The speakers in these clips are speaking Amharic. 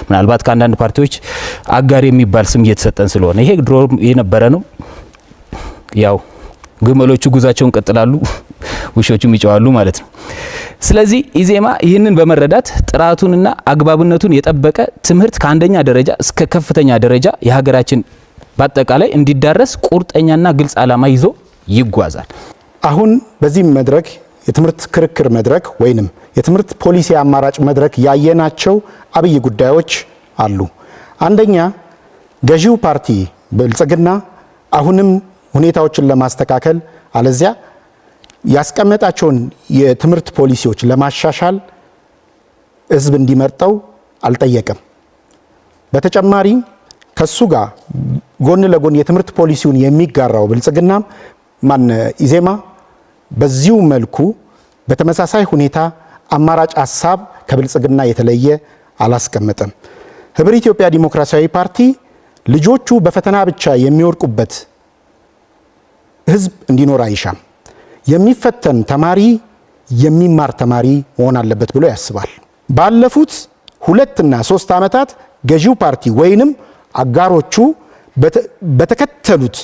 ምናልባት ከአንዳንድ ፓርቲዎች አጋር የሚባል ስም እየተሰጠን ስለሆነ ይሄ ድሮ የነበረ ነው። ያው ግመሎቹ ጉዛቸውን ቀጥላሉ፣ ውሾቹም ይጨዋሉ ማለት ነው። ስለዚህ ኢዜማ ይህንን በመረዳት ጥራቱንና አግባብነቱን የጠበቀ ትምህርት ከአንደኛ ደረጃ እስከ ከፍተኛ ደረጃ የሀገራችን በአጠቃላይ እንዲዳረስ ቁርጠኛና ግልጽ ዓላማ ይዞ ይጓዛል። አሁን በዚህ መድረክ የትምህርት ክርክር መድረክ ወይንም የትምህርት ፖሊሲ አማራጭ መድረክ ያየናቸው አብይ ጉዳዮች አሉ። አንደኛ ገዢው ፓርቲ ብልጽግና አሁንም ሁኔታዎችን ለማስተካከል አለዚያ ያስቀመጣቸውን የትምህርት ፖሊሲዎች ለማሻሻል ህዝብ እንዲመርጠው አልጠየቀም። በተጨማሪ ከሱ ጋር ጎን ለጎን የትምህርት ፖሊሲውን የሚጋራው ብልጽግና ኢዜማ በዚሁ መልኩ በተመሳሳይ ሁኔታ አማራጭ ሐሳብ ከብልጽግና የተለየ አላስቀመጠም። ህብር ኢትዮጵያ ዲሞክራሲያዊ ፓርቲ ልጆቹ በፈተና ብቻ የሚወርቁበት ህዝብ እንዲኖር አይሻም። የሚፈተን ተማሪ የሚማር ተማሪ መሆን አለበት ብሎ ያስባል። ባለፉት 2 እና 3 ዓመታት ገዢው ፓርቲ ወይንም አጋሮቹ በተከተሉት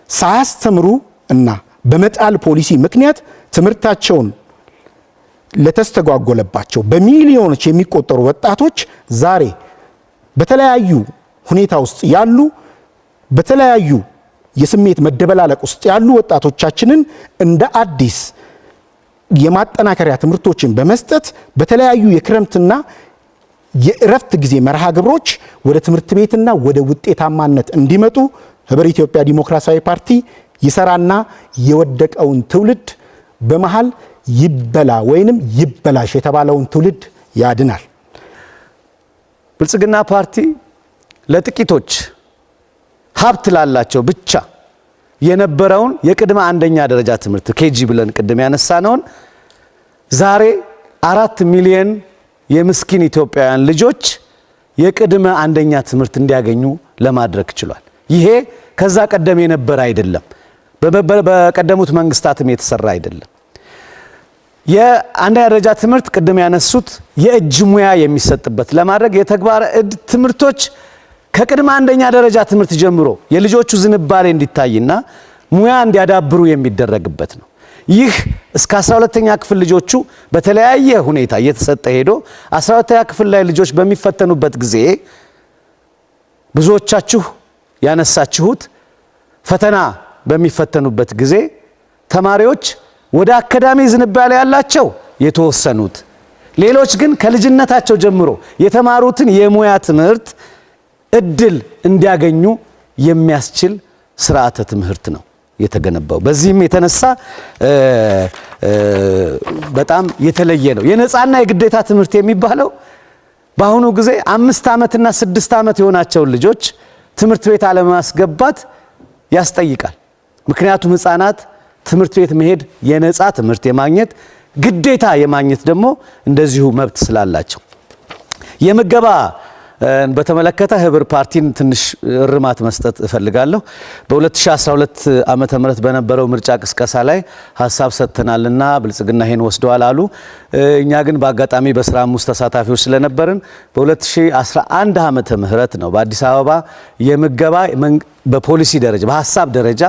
ሳያስተምሩ እና በመጣል ፖሊሲ ምክንያት ትምህርታቸውን ለተስተጓጎለባቸው በሚሊዮኖች የሚቆጠሩ ወጣቶች ዛሬ በተለያዩ ሁኔታ ውስጥ ያሉ በተለያዩ የስሜት መደበላለቅ ውስጥ ያሉ ወጣቶቻችንን እንደ አዲስ የማጠናከሪያ ትምህርቶችን በመስጠት በተለያዩ የክረምትና የእረፍት ጊዜ መርሃ ግብሮች ወደ ትምህርት ቤትና ወደ ውጤታማነት እንዲመጡ ህብር ኢትዮጵያ ዲሞክራሲያዊ ፓርቲ ይሰራና የወደቀውን ትውልድ በመሃል ይበላ ወይንም ይበላሽ የተባለውን ትውልድ ያድናል። ብልጽግና ፓርቲ ለጥቂቶች ሀብት ላላቸው ብቻ የነበረውን የቅድመ አንደኛ ደረጃ ትምህርት ኬጂ ብለን ቅድም ያነሳነውን ዛሬ 4 ሚሊዮን የምስኪን ኢትዮጵያውያን ልጆች የቅድመ አንደኛ ትምህርት እንዲያገኙ ለማድረግ ችሏል። ይሄ ከዛ ቀደም የነበረ አይደለም። በቀደሙት መንግስታትም የተሰራ አይደለም። የአንደኛ ደረጃ ትምህርት ቅድም ያነሱት የእጅ ሙያ የሚሰጥበት ለማድረግ የተግባር እድ ትምህርቶች ከቅድመ አንደኛ ደረጃ ትምህርት ጀምሮ የልጆቹ ዝንባሌ እንዲታይና ሙያ እንዲያዳብሩ የሚደረግበት ነው። ይህ እስከ 12ኛ ክፍል ልጆቹ በተለያየ ሁኔታ እየተሰጠ ሄዶ 12ኛ ክፍል ላይ ልጆች በሚፈተኑበት ጊዜ ብዙዎቻችሁ ያነሳችሁት ፈተና በሚፈተኑበት ጊዜ ተማሪዎች ወደ አካዳሚ ዝንባሌ ያላቸው የተወሰኑት፣ ሌሎች ግን ከልጅነታቸው ጀምሮ የተማሩትን የሙያ ትምህርት እድል እንዲያገኙ የሚያስችል ስርዓተ ትምህርት ነው የተገነባው። በዚህም የተነሳ በጣም የተለየ ነው። የነፃና የግዴታ ትምህርት የሚባለው በአሁኑ ጊዜ 5 ዓመትና 6 ዓመት የሆናቸውን ልጆች ትምህርት ቤት አለማስገባት ያስጠይቃል። ምክንያቱም ህፃናት ትምህርት ቤት መሄድ የነፃ ትምህርት የማግኘት ግዴታ የማግኘት ደግሞ እንደዚሁ መብት ስላላቸው የምገባ በተመለከተ ህብር ፓርቲን ትንሽ እርማት መስጠት እፈልጋለሁ። በ2012 ዓመተ ምህረት በነበረው ምርጫ ቅስቀሳ ላይ ሐሳብ ሰጥተናልና ብልጽግና ይሄን ወስደዋል አሉ። እኛ ግን በአጋጣሚ በስራም ውስጥ ተሳታፊዎች ስለነበርን በ2011 ዓመተ ምህረት ነው በአዲስ አበባ የምገባ በፖሊሲ ደረጃ በሐሳብ ደረጃ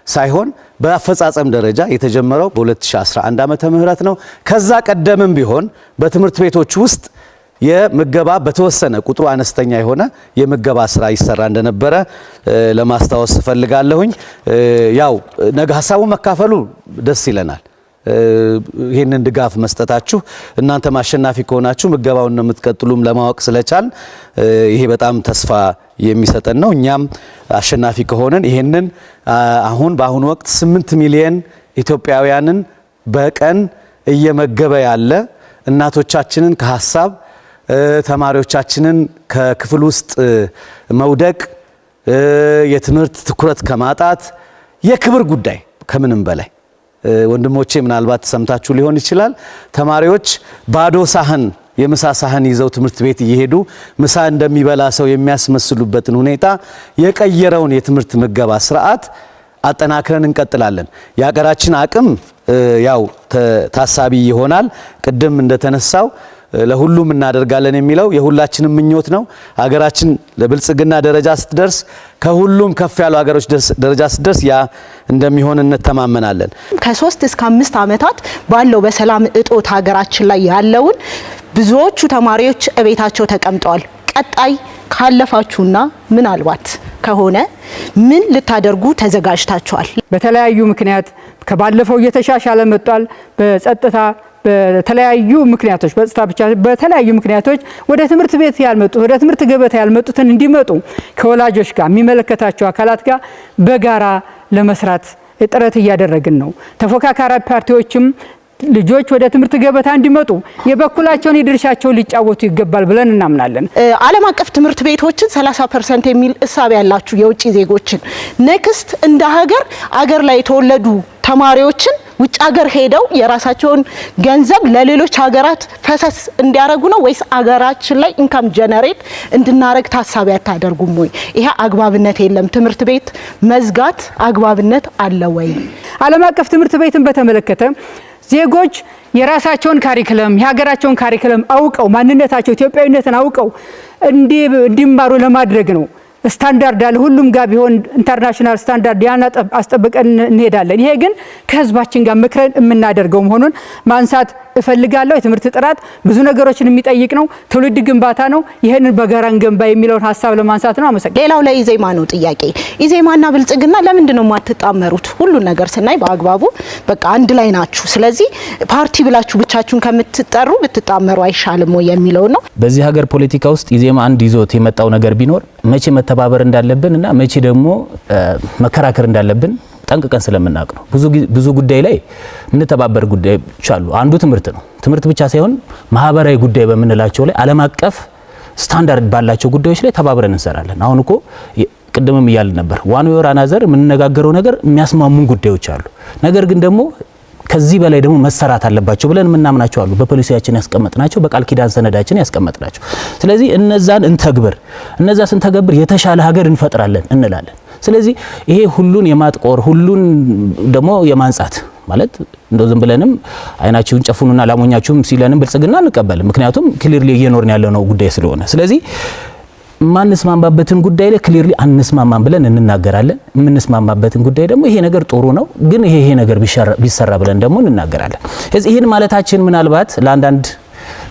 ሳይሆን በአፈጻጸም ደረጃ የተጀመረው በ2011 ዓመተ ምህረት ነው። ከዛ ቀደምም ቢሆን በትምህርት ቤቶች ውስጥ የምገባ በተወሰነ ቁጥሩ አነስተኛ የሆነ የምገባ ስራ ይሰራ እንደነበረ ለማስታወስ ፈልጋለሁኝ። ያው ነገ ሐሳቡ መካፈሉ ደስ ይለናል። ይሄንን ድጋፍ መስጠታችሁ እናንተ ማሸናፊ ከሆናችሁ ምገባውን ነው የምትቀጥሉም ለማወቅ ስለቻል ይሄ በጣም ተስፋ የሚሰጠን ነው። እኛም አሸናፊ ከሆነን ይሄንን አሁን በአሁኑ ወቅት 8 ሚሊዮን ኢትዮጵያውያንን በቀን እየመገበ ያለ እናቶቻችንን ከሐሳብ ተማሪዎቻችንን ከክፍል ውስጥ መውደቅ የትምህርት ትኩረት ከማጣት የክብር ጉዳይ ከምንም በላይ ወንድሞቼ ምናልባት ሰምታችሁ ሊሆን ይችላል። ተማሪዎች ባዶ ሳህን የምሳ ሳህን ይዘው ትምህርት ቤት እየሄዱ ምሳ እንደሚበላ ሰው የሚያስመስሉበትን ሁኔታ የቀየረውን የትምህርት ምገባ ስርዓት አጠናክረን እንቀጥላለን። የሀገራችን አቅም ያው ታሳቢ ይሆናል። ቅድም እንደተነሳው ለሁሉም እናደርጋለን የሚለው የሁላችንም ምኞት ነው። ሀገራችን ለብልጽግና ደረጃ ስትደርስ ከሁሉም ከፍ ያሉ ሀገሮች ደረጃ ስትደርስ ያ እንደሚሆን እንተማመናለን። ከ3 እስከ 5 ዓመታት ባለው በሰላም እጦት ሀገራችን ላይ ያለውን ብዙዎቹ ተማሪዎች እቤታቸው ተቀምጠዋል። ቀጣይ ካለፋችሁና ምናልባት ከሆነ ምን ልታደርጉ ተዘጋጅታችኋል? በተለያዩ ምክንያት ከባለፈው እየተሻሻለ መጥቷል። በጸጥታ በተለያዩ ምክንያቶች በጸጥታ ብቻ በተለያዩ ምክንያቶች ወደ ትምህርት ቤት ያልመጡት ወደ ትምህርት ገበታ ያልመጡትን እንዲመጡ ከወላጆች ጋር የሚመለከታቸው አካላት ጋር በጋራ ለመስራት ጥረት እያደረግን ነው። ተፎካካሪ ፓርቲዎችም ልጆች ወደ ትምህርት ገበታ እንዲመጡ የበኩላቸውን የድርሻቸውን ሊጫወቱ ይገባል ብለን እናምናለን። ዓለም አቀፍ ትምህርት ቤቶችን 30% የሚል እሳቤ ያላችሁ የውጭ ዜጎችን ኔክስት እንደ ሀገር ላይ የተወለዱ ተማሪዎችን ውጭ ሀገር ሄደው የራሳቸውን ገንዘብ ለሌሎች ሀገራት ፈሰስ እንዲያደርጉ ነው ወይስ ሀገራችን ላይ ኢንካም ጀነሬት እንድናረግ ታሳቢ አታደርጉም ወይ? ይሄ አግባብነት የለም። ትምህርት ቤት መዝጋት አግባብነት አለ ወይ? ዓለም አቀፍ ትምህርት ቤትን በተመለከተ ዜጎች የራሳቸውን ካሪክለም የሀገራቸውን ካሪክለም አውቀው ማንነታቸው ኢትዮጵያዊነትን አውቀው እንዲማሩ ለማድረግ ነው። ስታንዳርድ አለ ሁሉም ጋር ቢሆን ኢንተርናሽናል ስታንዳርድ ያን አስጠብቀን እንሄዳለን። ይሄ ግን ከህዝባችን ጋር መክረን የምናደርገው መሆኑን ማንሳት እፈልጋለሁ። የትምህርት ጥራት ብዙ ነገሮችን የሚጠይቅ ነው። ትውልድ ግንባታ ነው። ይሄንን በጋራ እንገንባ የሚለውን ሐሳብ ለማንሳት ነው። አመሰግናለሁ። ሌላው ለኢዜማ ነው ጥያቄ። ኢዜማና ብልጽግና ለምንድን ነው የማትጣመሩት? ሁሉን ነገር ስናይ በአግባቡ በቃ አንድ ላይ ናችሁ። ስለዚህ ፓርቲ ብላችሁ ብቻችሁን ከምትጠሩ ብትጣመሩ አይሻልም ወይ የሚለው ነው። በዚህ ሀገር ፖለቲካ ውስጥ ኢዜማ አንድ ይዞት የመጣው ነገር ቢኖር መቼ መተባበር እንዳለብን እና መቼ ደግሞ መከራከር እንዳለብን ጠንቅቀን ስለምናውቅ ነው። ብዙ ጉዳይ ላይ እንተባበር ጉዳዮች አሉ። አንዱ ትምህርት ነው። ትምህርት ብቻ ሳይሆን ማህበራዊ ጉዳይ በምንላቸው ላይ ዓለም አቀፍ ስታንዳርድ ባላቸው ጉዳዮች ላይ ተባብረን እንሰራለን። አሁን እኮ ቅድምም እያልን ነበር ዋን ዌይ ኦር አናዘር የምንነጋገረው ነገር የሚያስማሙን ጉዳዮች አሉ። ነገር ግን ደግሞ ከዚህ በላይ ደግሞ መሰራት አለባቸው ብለን የምናምናቸው አሉ። በፖሊሲያችን ያስቀመጥናቸው በቃል ኪዳን ሰነዳችን ያስቀመጥናቸው። ስለዚህ እነዛን እንተግብር። እነዛ ስንተገብር የተሻለ ሀገር እንፈጥራለን እንላለን። ስለዚህ ይሄ ሁሉን የማጥቆር ሁሉን ደግሞ የማንጻት ማለት እንደው ዝም ብለንም አይናችሁን ጨፉኑና ላሞኛችሁም ሲለንም ብልጽግና እንቀበል። ምክንያቱም ክሊርሊ እየኖርን ያለነው ጉዳይ ስለሆነ ስለዚህ ማንስማማበትን ጉዳይ ላይ ክሊርሊ አንስማማም ብለን እንናገራለን። የምንስማማበትን ጉዳይ ደግሞ ይሄ ነገር ጥሩ ነው ግን ይሄ ነገር ቢሰራ ብለን ደግሞ እንናገራለን። ስለዚህ ይሄን ማለታችን ምናልባት ለአንዳንድ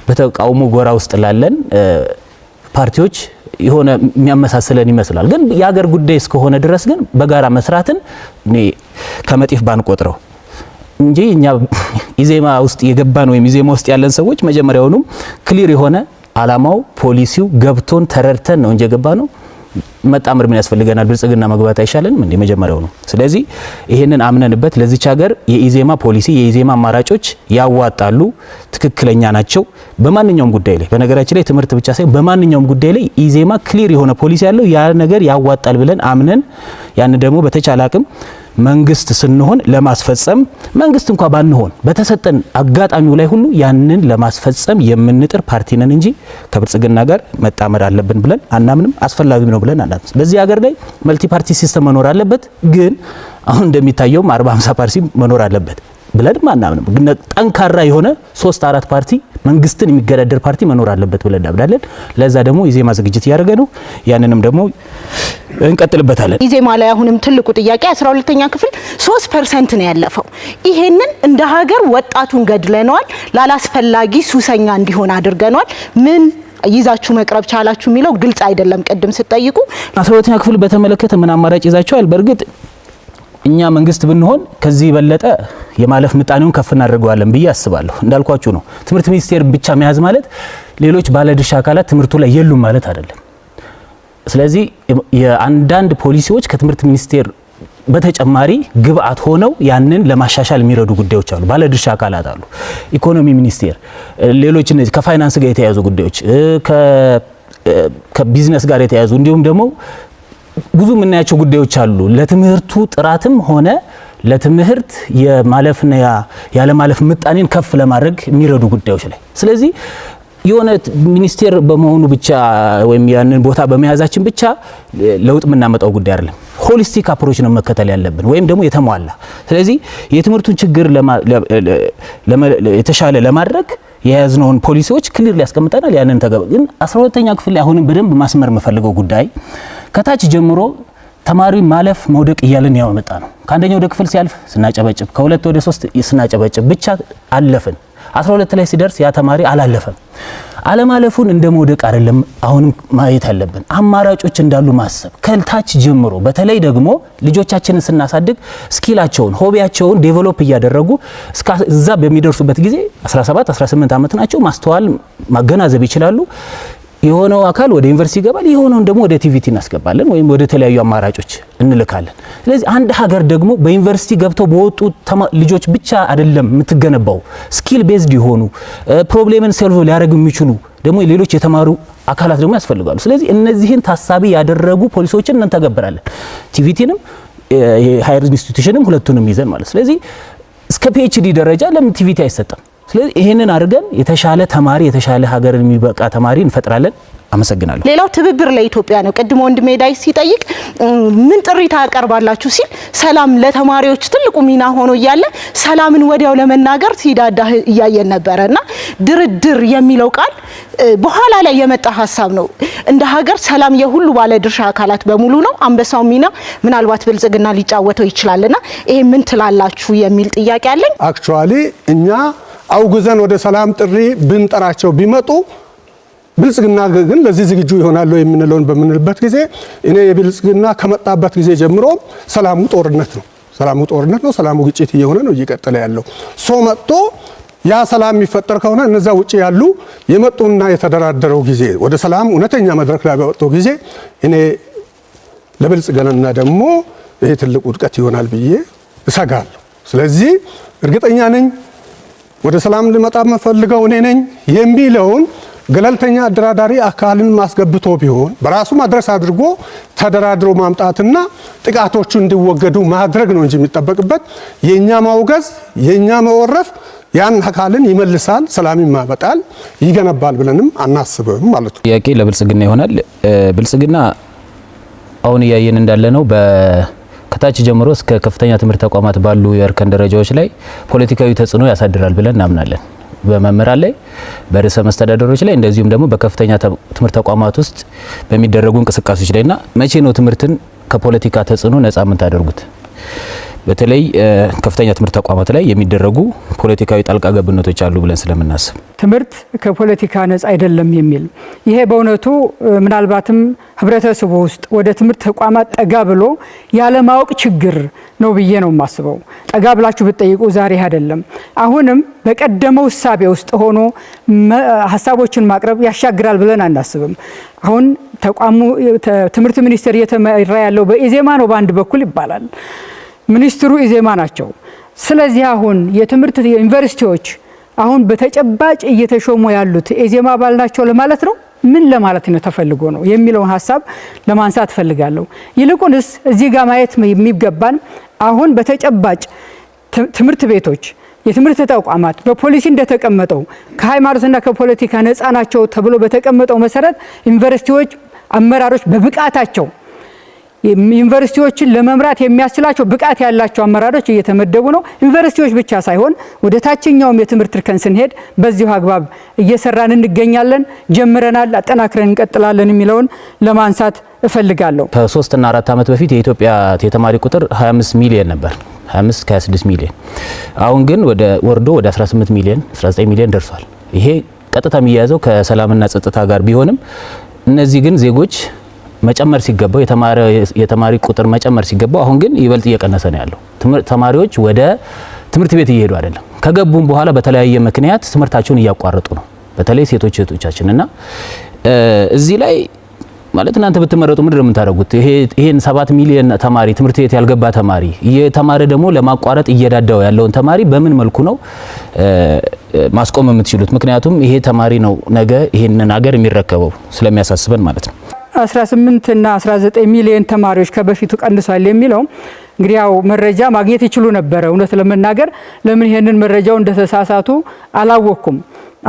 በተቃውሞ ጎራ ውስጥ ላለን ፓርቲዎች የሆነ የሚያመሳስለን ይመስላል። ግን የሀገር ጉዳይ እስከሆነ ድረስ ግን በጋራ መስራትን እኔ ከመጤፍ ባንቆጥረው እንጂ እኛ ኢዜማ ውስጥ የገባን ወይም ኢዜማ ውስጥ ያለን ሰዎች መጀመሪያውኑም ክሊር የሆነ አላማው ፖሊሲው ገብቶን ተረድተን ነው እንጂ የገባ ነው። መጣመር ምን ያስፈልገናል? ብልጽግና መግባት አይሻልንም እንዴ? መጀመሪያው ነው። ስለዚህ ይሄንን አምነንበት ለዚች ሀገር የኢዜማ ፖሊሲ የኢዜማ አማራጮች ያዋጣሉ፣ ትክክለኛ ናቸው። በማንኛውም ጉዳይ ላይ በነገራችን ላይ ትምህርት ብቻ ሳይሆን በማንኛውም ጉዳይ ላይ ኢዜማ ክሊር የሆነ ፖሊሲ ያለው ያ ነገር ያዋጣል ብለን አምነን ያን ደግሞ በተቻለ አቅም መንግስት ስንሆን ለማስፈጸም መንግስት እንኳን ባንሆን በተሰጠን አጋጣሚው ላይ ሁሉ ያንን ለማስፈጸም የምንጥር ፓርቲ ነን እንጂ ከብልጽግና ጋር መጣመር አለብን ብለን አናምንም። አስፈላጊ ነው ብለን አናምንም። በዚህ ሀገር ላይ መልቲ ፓርቲ ሲስተም መኖር አለበት፣ ግን አሁን እንደሚታየው 40-50 ፓርቲ መኖር አለበት ብለን አናምንም። ግን ጠንካራ የሆነ 3-4 ፓርቲ መንግስትን የሚገዳደር ፓርቲ መኖር አለበት ብለን እናምናለን። ለዛ ደግሞ ኢዜማ ዝግጅት እያደረገ ነው። ያንንም ደግሞ እንቀጥልበታለን። ኢዜማ ላይ አሁንም ትልቁ ጥያቄ 12ኛ ክፍል 3% ነው ያለፈው። ይሄንን እንደ ሀገር ወጣቱን ገድለነዋል፣ ላላስፈላጊ ሱሰኛ እንዲሆን አድርገነዋል። ምን ይዛችሁ መቅረብ ቻላችሁ የሚለው ግልጽ አይደለም። ቅድም ስትጠይቁ 12ኛ ክፍል በተመለከተ ምን አማራጭ ይዛችኋል? በእርግጥ እኛ መንግስት ብንሆን ከዚህ በለጠ የማለፍ ምጣኔውን ከፍ እናደርገዋለን ብዬ አስባለሁ። እንዳልኳችሁ ነው። ትምህርት ሚኒስቴር ብቻ መያዝ ማለት ሌሎች ባለድርሻ አካላት ትምህርቱ ላይ የሉም ማለት አይደለም። ስለዚህ የአንዳንድ ፖሊሲዎች ከትምህርት ሚኒስቴር በተጨማሪ ግብአት ሆነው ያንን ለማሻሻል የሚረዱ ጉዳዮች አሉ። ባለድርሻ አካላት አሉ። ኢኮኖሚ ሚኒስቴር፣ ሌሎች እነዚህ ከፋይናንስ ጋር የተያያዙ ጉዳዮች፣ ከቢዝነስ ጋር የተያያዙ እንዲሁም ደግሞ ብዙ የምናያቸው ጉዳዮች አሉ። ለትምህርቱ ጥራትም ሆነ ለትምህርት የማለፍና ያለማለፍ ምጣኔን ከፍ ለማድረግ የሚረዱ ጉዳዮች ላይ ስለዚህ የሆነ ሚኒስቴር በመሆኑ ብቻ ወይም ያንን ቦታ በመያዛችን ብቻ ለውጥ የምናመጣው ጉዳይ አይደለም። ሆሊስቲክ አፕሮች ነው መከተል ያለብን ወይም ደግሞ የተሟላ። ስለዚህ የትምህርቱን ችግር የተሻለ ለማድረግ የያዝነውን ፖሊሲዎች ክሊር ሊያስቀምጠናል። ያንን ግን 12ኛ ክፍል ላይ አሁንም በደንብ ማስመር የምፈልገው ጉዳይ ከታች ጀምሮ ተማሪ ማለፍ መውደቅ እያለን ያመጣ ነው። ከአንደኛ ወደ ክፍል ሲያልፍ ስናጨበጭብ፣ ከሁለት ወደ 3 ስናጨበጭብ ብቻ አለፍን። 12 ላይ ሲደርስ ያ ተማሪ አላለፈም። አለማለፉን እንደ መውደቅ አይደለም አሁንም ማየት ያለብን፣ አማራጮች እንዳሉ ማሰብ ከታች ጀምሮ። በተለይ ደግሞ ልጆቻችንን ስናሳድግ ስኪላቸውን ሆቢያቸውን ዴቨሎፕ እያደረጉ እዛ በሚደርሱበት ጊዜ 17 18 ዓመት ናቸው። ማስተዋል ማገናዘብ ይችላሉ። የሆነው አካል ወደ ዩኒቨርሲቲ ይገባል፣ የሆነውን ደግሞ ወደ ቲቪቲ እናስገባለን ወይም ወደ ተለያዩ አማራጮች እንልካለን። ስለዚህ አንድ ሀገር ደግሞ በዩኒቨርሲቲ ገብተው በወጡ ልጆች ብቻ አይደለም የምትገነባው። ስኪል ቤዝድ የሆኑ ፕሮብሌምን ሶልቭ ሊያደርጉ የሚችሉ ደግሞ ሌሎች የተማሩ አካላት ደግሞ ያስፈልጋሉ። ስለዚህ እነዚህን ታሳቢ ያደረጉ ፖሊሲዎችን እንተገብራለን። ቲቪቲንም የሃየር ኢንስቲትዩሽንም ሁለቱንም ይዘን ማለት። ስለዚህ እስከ ፒኤችዲ ደረጃ ለምን ቲቪቲ አይሰጥም? ስለዚህ ይሄንን አድርገን የተሻለ ተማሪ የተሻለ ሀገርን የሚበቃ ተማሪ እንፈጥራለን። አመሰግናለሁ። ሌላው ትብብር ለኢትዮጵያ ነው። ቅድም ወንድሜ ዳዊት ሲጠይቅ ምን ጥሪ ታቀርባላችሁ ሲል ሰላም ለተማሪዎች ትልቁ ሚና ሆኖ እያለ ሰላምን ወዲያው ለመናገር ሲዳዳ እያየን ነበረና ድርድር የሚለው ቃል በኋላ ላይ የመጣ ሀሳብ ነው። እንደ ሀገር ሰላም የሁሉ ባለ ድርሻ አካላት በሙሉ ነው። አንበሳው ሚና ምናልባት ብልጽግና ሊጫወተው ይችላልና ይሄ ምን ትላላችሁ የሚል ጥያቄ አለኝ። አክቹአሊ እኛ አውግዘን ወደ ሰላም ጥሪ ብንጠራቸው ቢመጡ ብልጽግና ግን ለዚህ ዝግጁ ይሆናል የምንለውን በምንልበት ጊዜ እኔ የብልጽግና ከመጣበት ጊዜ ጀምሮ ሰላሙ ጦርነት ነው። ሰላሙ ግጭት እየሆነ ነው እየቀጠለ ያለው። ሶ መጥቶ ያ ሰላም የሚፈጠር ከሆነ እነዛ ውጪ ያሉ የመጡና የተደራደረው ጊዜ ወደ ሰላም እውነተኛ መድረክ ላይ በወጣው ጊዜ እኔ ለብልጽግና ደግሞ ይሄ ትልቅ ውድቀት ይሆናል ብዬ እሰጋለሁ። ስለዚህ እርግጠኛ ነኝ ወደ ሰላም ልመጣ መፈልገው እኔ ነኝ የሚለውን ገለልተኛ አደራዳሪ አካልን ማስገብቶ ቢሆን በራሱ ማድረስ አድርጎ ተደራድሮ ማምጣትና ጥቃቶቹ እንዲወገዱ ማድረግ ነው እንጂ የሚጠበቅበት የኛ ማውገዝ የኛ መወረፍ ያን አካልን ይመልሳል፣ ሰላም ይማበጣል፣ ይገነባል ብለንም አናስብም ማለት ነው። ጥያቄ ለብልጽግና ይሆናል። ብልጽግና አሁን እያየን እንዳለ ነው ከታች ጀምሮ እስከ ከፍተኛ ትምህርት ተቋማት ባሉ የእርከን ደረጃዎች ላይ ፖለቲካዊ ተጽዕኖ ያሳድራል ብለን እናምናለን። በመምህራን ላይ፣ በርዕሰ መስተዳደሮች ላይ እንደዚሁም ደግሞ በከፍተኛ ትምህርት ተቋማት ውስጥ በሚደረጉ እንቅስቃሴዎች ላይና መቼ ነው ትምህርትን ከፖለቲካ ተጽዕኖ ነፃ የምታደርጉት? በተለይ ከፍተኛ ትምህርት ተቋማት ላይ የሚደረጉ ፖለቲካዊ ጣልቃ ገብነቶች አሉ ብለን ስለምናስብ ትምህርት ከፖለቲካ ነፃ አይደለም የሚል ይሄ በእውነቱ ምናልባትም ህብረተሰቡ ውስጥ ወደ ትምህርት ተቋማት ጠጋ ብሎ ያለማወቅ ችግር ነው ብዬ ነው የማስበው። ጠጋ ብላችሁ ብትጠይቁ ዛሬ አይደለም አሁንም በቀደመው እሳቤ ውስጥ ሆኖ ሀሳቦችን ማቅረብ ያሻግራል ብለን አናስብም። አሁን ተቋሙ ትምህርት ሚኒስቴር እየተመራ ያለው በኢዜማ ነው በአንድ በኩል ይባላል። ሚኒስትሩ ኢዜማ ናቸው። ስለዚህ አሁን የትምህርት ዩኒቨርሲቲዎች አሁን በተጨባጭ እየተሾሙ ያሉት ኢዜማ አባል ናቸው ለማለት ነው። ምን ለማለት ነው ተፈልጎ ነው የሚለውን ሀሳብ ለማንሳት ፈልጋለሁ። ይልቁንስ እዚህ ጋር ማየት የሚገባን አሁን በተጨባጭ ትምህርት ቤቶች የትምህርት ተቋማት በፖሊሲ እንደተቀመጠው ከሃይማኖትና ከፖለቲካ ነፃ ናቸው ተብሎ በተቀመጠው መሰረት ዩኒቨርሲቲዎች አመራሮች በብቃታቸው ዩኒቨርሲቲዎችን ለመምራት የሚያስችላቸው ብቃት ያላቸው አመራሮች እየተመደቡ ነው። ዩኒቨርሲቲዎች ብቻ ሳይሆን ወደ ታችኛውም የትምህርት እርከን ስንሄድ በዚሁ አግባብ እየሰራን እንገኛለን። ጀምረናል፣ አጠናክረን እንቀጥላለን የሚለውን ለማንሳት እፈልጋለሁ። ከ3 እና 4 ዓመት በፊት የኢትዮጵያ የተማሪ ቁጥር 25 ሚሊዮን ነበር። 25 ከ26 ሚሊዮን አሁን ግን ወርዶ ወደ 18 ሚሊዮን 19 ሚሊዮን ደርሷል። ይሄ ቀጥታ የሚያያዘው ከሰላምና ጸጥታ ጋር ቢሆንም እነዚህ ግን ዜጎች መጨመር ሲገባው የተማሪ ቁጥር መጨመር ሲገባው አሁን ግን ይበልጥ እየቀነሰ ነው ያለው። ተማሪዎች ወደ ትምህርት ቤት እየሄዱ አይደለም። ከገቡም በኋላ በተለያየ ምክንያት ትምህርታቸውን እያቋረጡ ነው። በተለይ ሴቶች እህቶቻችንና እዚህ ላይ ማለት እናንተ ብትመረጡ ምንድን ነው የምታደርጉት? ይሄን 7 ሚሊዮን ተማሪ ትምህርት ቤት ያልገባ ተማሪ እየተማረ ደግሞ ለማቋረጥ እየዳዳው ያለውን ተማሪ በምን መልኩ ነው ማስቆም የምትችሉት? ምክንያቱም ይሄ ተማሪ ነው ነገ ይሄንን ሀገር የሚረከበው ስለሚያሳስበን ማለት ነው። 18 እና 19 ሚሊዮን ተማሪዎች ከበፊቱ ቀንሷል የሚለው እንግዲህ ያው መረጃ ማግኘት ይችሉ ነበር። እውነት ለመናገር ለምን ይሄንን መረጃው እንደተሳሳቱ አላወቅኩም።